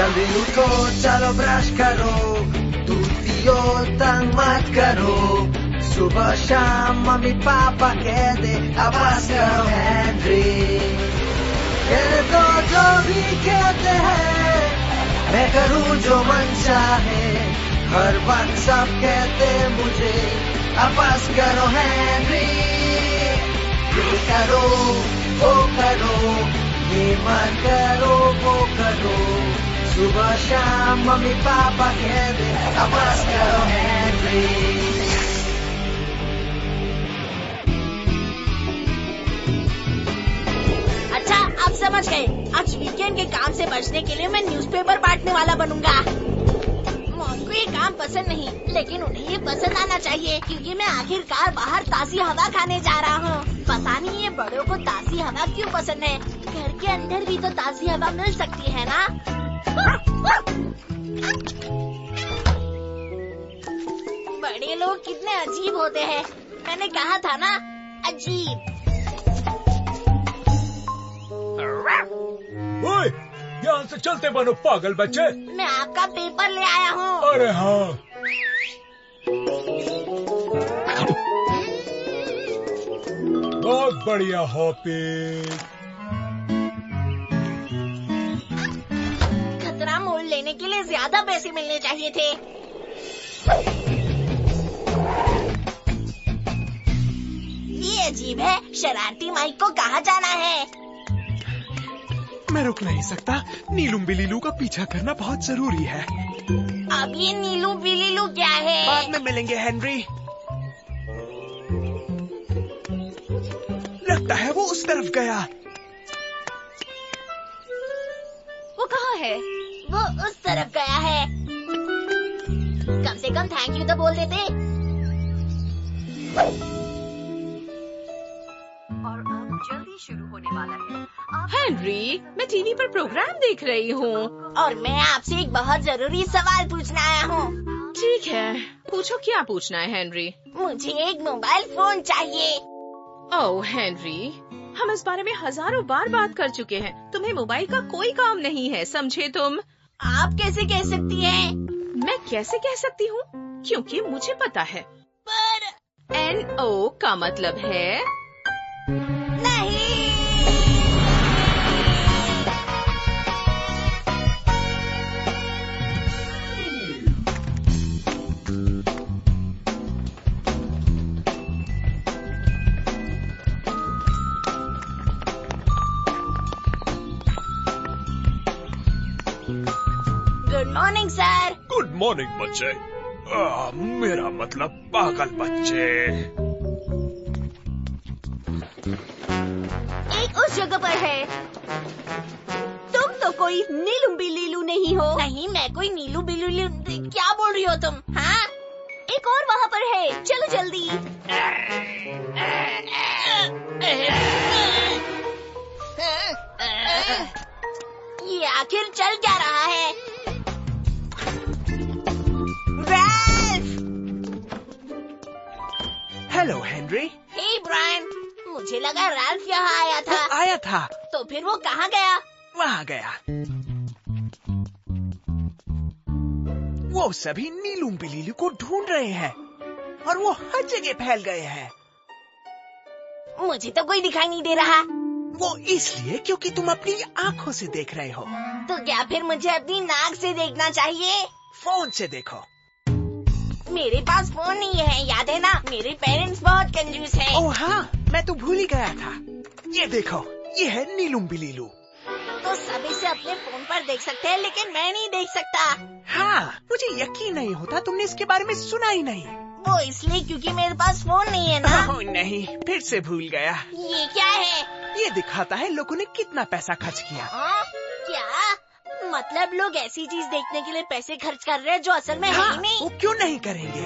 जल्दी उठो चलो ब्रश करो, दूध पियो तंग मत करो, सुबह शाम मम्मी पापा कह दे आवाज करो हेनरी। कहने तो जो भी कहते हैं, मैं करूँ जो मन चाहे, हर वक्त सब कहते मुझे आवाज करो हेनरी। ये करो वो करो, ये मत करो वो करो, सुबह शाम मम्मी पापा कह दे आवाज करो हेनरी। अच्छा आप समझ गए, आज वीकेंड के काम से बचने के लिए मैं न्यूज़पेपर बांटने वाला बनूंगा। मॉम को ये काम पसंद नहीं, लेकिन उन्हें ये पसंद आना चाहिए क्योंकि मैं आखिरकार बाहर ताज़ी हवा खाने जा रहा हूँ। पता नहीं ये बड़ों को ताज़ी हवा क्यों पसंद है, घर के अंदर भी तो ताज़ी हवा मिल सकती है ना। बड़े लोग कितने अजीब होते हैं, मैंने कहा था ना अजीब। ओए, ध्यान से चलते बनो पागल बच्चे। मैं आपका पेपर ले आया हूँ। अरे हाँ, बहुत बढ़िया हॉपी। खतरा मोल लेने के लिए ज्यादा पैसे मिलने चाहिए थे। ये अजीब है, शरारती माइक को कहाँ जाना है? मैं रुक नहीं सकता, नीलूम बिलीलू का पीछा करना बहुत जरूरी है। अब ये नीलू बिलीलू क्या है? बाद में मिलेंगे हेनरी। लगता है वो उस तरफ गया। वो कहाँ है? वो उस तरफ गया है। कम से कम थैंक यू तो बोल देते। और अब जल्दी शुरू होने वाला है। हेनरी, मैं टीवी पर प्रोग्राम देख रही हूँ। और मैं आपसे एक बहुत जरूरी सवाल पूछने आया हूँ। ठीक है, पूछो क्या पूछना है हेनरी। मुझे एक मोबाइल फोन चाहिए। ओह हेनरी, हम इस बारे में हजारों बार बात कर चुके हैं। तुम्हें मोबाइल का कोई काम नहीं है, समझे तुम? आप कैसे कह सकती हैं? मैं कैसे कह सकती हूँ? क्योंकि मुझे पता है। पर NO का मतलब है नहीं। Good morning sir. Good morning बच्चे। मेरा मतलब पागल बच्चे। एक उस जगह पर है। तुम तो कोई नीलू बिलीलू नहीं हो। नहीं, मैं कोई नीलू बिलीलू। क्या बोल रही हो तुम? हाँ, एक और वहाँ पर है, चलो जल्दी। ये आखिर चल क्या रहा है? Ralph! Hello Henry. Hey Brian, मुझे लगा रैल्फ यहाँ आया था। वो आया था। तो फिर वो कहाँ गया? वहाँ गया। वो सभी नीलूम बिलीलू को ढूंढ रहे हैं और वो हर जगह फैल गए हैं। मुझे तो कोई दिखाई नहीं दे रहा। वो इसलिए क्योंकि तुम अपनी आंखों से देख रहे हो। तो क्या फिर मुझे अपनी नाक से देखना चाहिए? फोन से देखो। मेरे पास फोन नहीं है, याद है ना? मेरे पेरेंट्स बहुत कंजूस हैं। ओह हाँ, मैं तो भूल ही गया था। ये देखो, ये है नीलूम बिलीलू। तो सब इसे अपने फोन पर देख सकते हैं, लेकिन मैं नहीं देख सकता। हाँ, मुझे यकीन नहीं होता तुमने इसके बारे में सुना ही नहीं। वो इसलिए क्योंकि मेरे पास फोन नहीं है ना। ओह नहीं, फिर से भूल गया। ये क्या है? ये दिखाता है लोगों ने कितना पैसा खर्च किया। क्या मतलब लोग ऐसी चीज देखने के लिए पैसे खर्च कर रहे हैं जो असल में है हाँ, ही नहीं? वो क्यों नहीं करेंगे?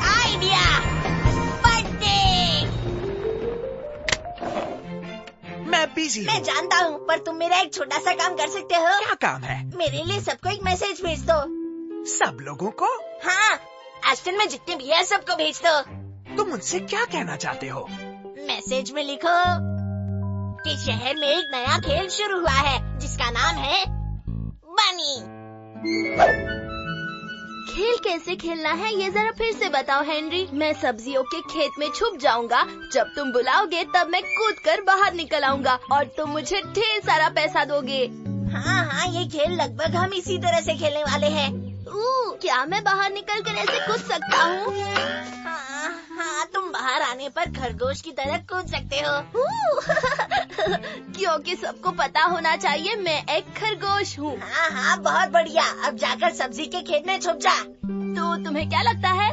Idea, birthday. मैं बिजी मैं हूँ। जानता हूँ, पर तुम मेरा एक छोटा सा काम कर सकते हो। क्या काम है? मेरे लिए सबको एक मैसेज भेज दो। सब लोगों को? हाँ, एस्टन में जितने भी है सबको भेज दो। तुम उनसे क्या कहना चाहते हो? मैसेज में लिखो कि शहर में एक नया खेल शुरू हुआ है जिसका नाम है बानी। खेल कैसे खेलना है ये जरा फिर से बताओ हेनरी। मैं सब्जियों के खेत में छुप जाऊंगा, जब तुम बुलाओगे तब मैं कूद कर बाहर निकल आऊंगा और तुम मुझे ढेर सारा पैसा दोगे। हाँ, ये खेल लगभग हम इसी तरह से खेलने वाले हैं। क्या मैं बाहर निकल कर ऐसे कूद सकता हूँ? हाँ, तुम बाहर आने पर खरगोश की तरह कूद सकते हो। क्योंकि सबको पता होना चाहिए मैं एक खरगोश हूँ। हाँ, बहुत बढ़िया। अब जाकर सब्जी के खेत में छुप जा। तो तुम्हें क्या लगता है?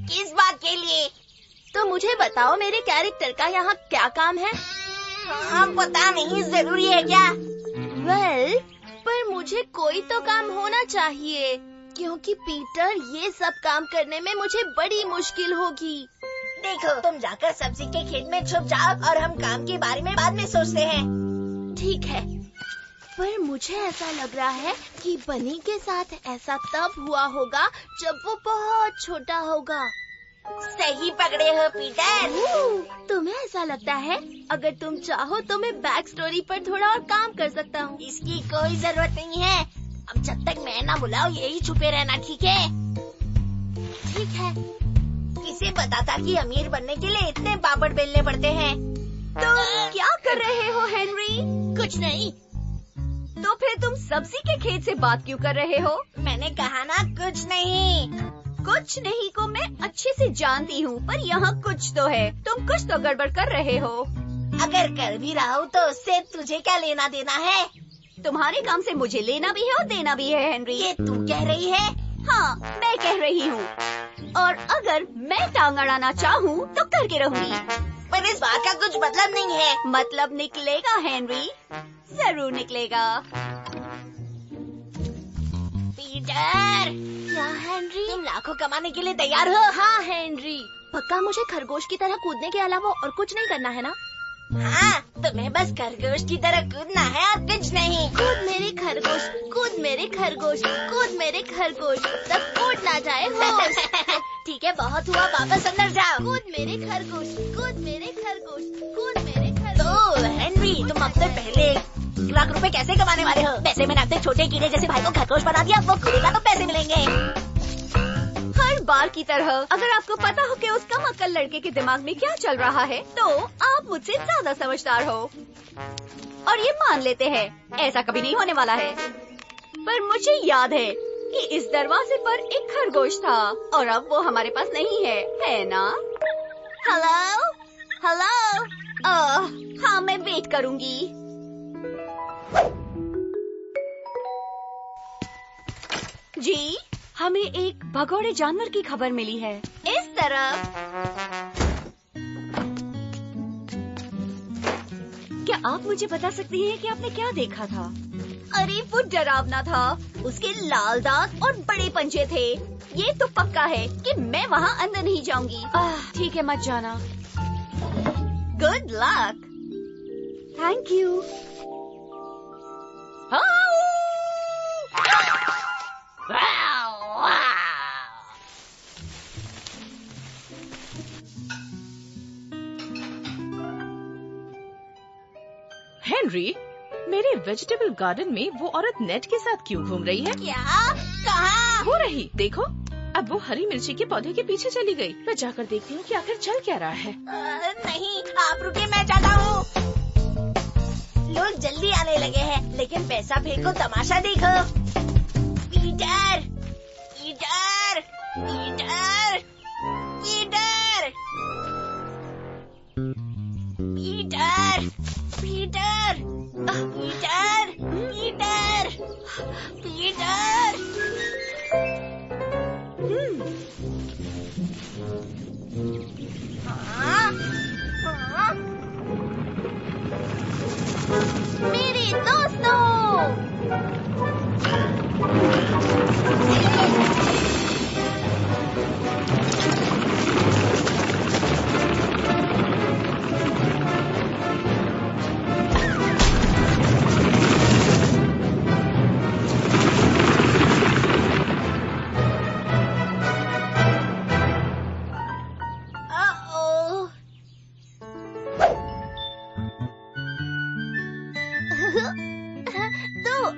किस बात के लिए? तो मुझे बताओ मेरे कैरेक्टर का यहाँ क्या काम है? हाँ, पता नहीं, जरूरी है क्या? पर मुझे कोई तो काम होना चाहिए, क्योंकि पीटर ये सब काम करने में मुझे बड़ी मुश्किल होगी। देखो, तुम जाकर सब्जी के खेत में छुप जाओ और हम काम के बारे में बाद में सोचते हैं। ठीक है, पर मुझे ऐसा लग रहा है कि बनी के साथ ऐसा तब हुआ होगा जब वो बहुत छोटा होगा। सही पकड़े हो पीटर। तुम्हें ऐसा लगता है? अगर तुम चाहो तो मैं बैक स्टोरी पर थोड़ा और काम कर सकता हूँ। इसकी कोई जरूरत नहीं है। अब जब तक मैं ना बुलाऊं यही छुपे रहना, ठीक है? ठीक है। किसे पता था कि अमीर बनने के लिए इतने पापड़ बेलने पड़ते हैं। तो क्या कर रहे हो हेनरी? कुछ नहीं। तो फिर तुम सब्जी के खेत से बात क्यों कर रहे हो? मैंने कहा ना, कुछ नहीं। कुछ नहीं को मैं अच्छे से जानती हूँ, पर यहाँ कुछ तो है। तुम कुछ तो गड़बड़ कर रहे हो। अगर कर भी रहा हूँ तो उससे तुझे क्या लेना देना है? तुम्हारे काम से मुझे लेना भी है और देना भी है हेनरी। ये तू कह रही है? हाँ, मैं कह रही हूँ। और अगर मैं टांग अड़ाना चाहूँ तो करके रहूंगी। पर इस बात का कुछ मतलब नहीं है। मतलब निकलेगा हेनरी, जरूर निकलेगा। पीटर! क्या हेनरी? तुम लाखों कमाने के लिए तैयार हो? हाँ हेनरी। पक्का मुझे खरगोश की तरह कूदने के अलावा और कुछ नहीं करना है ना? हाँ, तुम्हें बस खरगोश की तरह कूदना है और कुछ नहीं। कूद मेरे खरगोश, कूद मेरे खरगोश, कूद मेरे खरगोश, तब कूद ना जाए होश। ठीक है, बहुत हुआ, वापस अंदर जाओ। कूद मेरे खरगोश, कूद मेरे खरगोश, कूद मेरे खरगोश। तो हेनरी, तुम अब से पहले 1 लाख रुपए कैसे कमाने वाले हो? वैसे मैंने अपने छोटे कीड़े जैसे भाई को खरगोश बना दिया, वो कूदेगा तो पैसे मिलेंगे। हर बार की तरह अगर आपको पता हो कि उस कम अक्ल लड़के के दिमाग में क्या चल रहा है, तो आप मुझसे ज्यादा समझदार हो और ये मान लेते हैं। ऐसा कभी नहीं होने वाला है। पर मुझे याद है कि इस दरवाजे पर एक खरगोश था और अब वो हमारे पास नहीं है ना? Hello, hello. हाँ, मैं वेट करूंगी। जी, हमें एक भगोड़े जानवर की खबर मिली है। इस तरफ। क्या आप मुझे बता सकती हैं कि आपने क्या देखा था? अरे वो डरावना था। उसके लाल दांत और बड़े पंजे थे। ये तो पक्का है कि मैं वहाँ अंदर नहीं जाऊंगी। ठीक है, मत जाना। Good luck. Thank you. Henry, मेरे वेजिटेबल गार्डन में वो औरत नेट के साथ क्यों घूम रही है? क्या? कहाँ? हो रही, देखो। अब वो हरी मिर्ची के पौधे के पीछे चली गई। मैं जाकर देखती हूँ कि आखिर चल क्या रहा है। नहीं, आप रुकिए, मैं जाता हूँ। लोग जल्दी आने लगे हैं, लेकिन पैसा फेंको, तमाशा देखो। Peter! Peter! Peter! Peter! Peter! Peter! Peter! Peter! Peter! हाँ? हाँ? मेरे दोस्तों!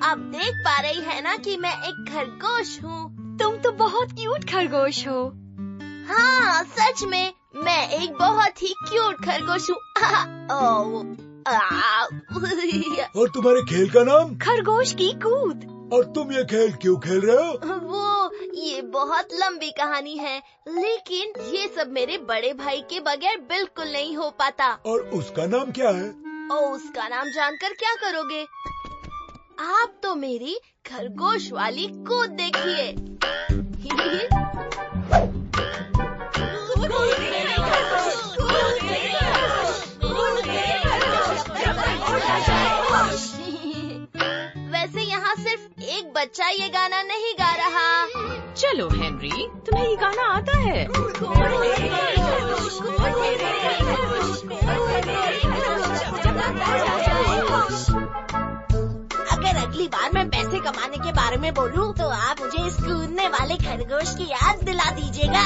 अब देख पा रही है ना कि मैं एक खरगोश हूँ। तुम तो बहुत क्यूट खरगोश हो। हाँ, सच में मैं एक बहुत ही क्यूट खरगोश हूँ। और तुम्हारे खेल का नाम? खरगोश की कूद। और तुम ये खेल क्यों खेल रहे हो? वो ये बहुत लंबी कहानी है, लेकिन ये सब मेरे बड़े भाई के बगैर बिल्कुल नहीं हो पाता। और उसका नाम क्या है? और उसका नाम जानकर क्या करोगे? आप तो मेरी खरगोश वाली कूद देखिए। वैसे यहाँ सिर्फ एक बच्चा ये गाना नहीं गा रहा। चलो हेनरी, तुम्हें ये गाना आता है? अगर अगली बार मैं पैसे कमाने के बारे में बोलूं, तो आप मुझे इस कूदने वाले खरगोश की याद दिला दीजिएगा।